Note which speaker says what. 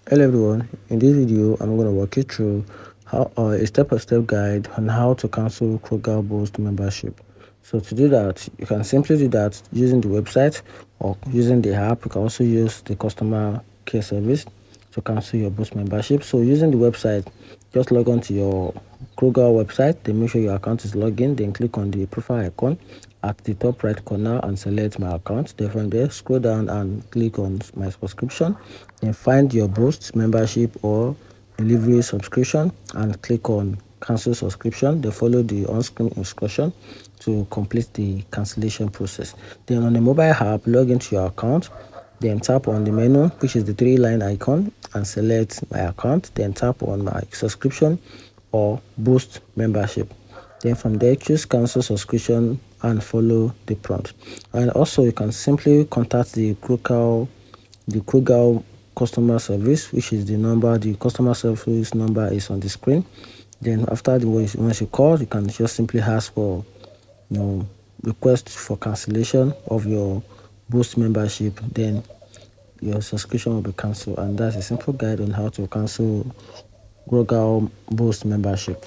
Speaker 1: Hello everyone, in this video I'm going to walk you through how a step-by-step guide on how to cancel Kroger Boost membership. So to do that, you can simply do that using the website or using the app. You can also use the customer care service to cancel your Boost membership. So using the website, just log on to your Kroger website, then make sure your account is logged in, then click on the profile icon at the top right corner and select my account. Then from there, scroll down and click on my subscription, then find your Boost membership or delivery subscription and click on cancel subscription. Then follow the on-screen instruction to complete the cancellation process. Then on the mobile app, log into your account, then tap on the menu, which is the three-line icon, and select my account, then tap on my subscription or Boost membership. Then from there, choose cancel subscription and follow the prompt. And also you can simply contact the Kroger customer service, which is the customer service number is on the screen. Then after once you call, you can just simply ask for request for cancellation of your Boost membership. Then your subscription will be cancelled, and that's a simple guide on how to cancel Kroger Boost membership.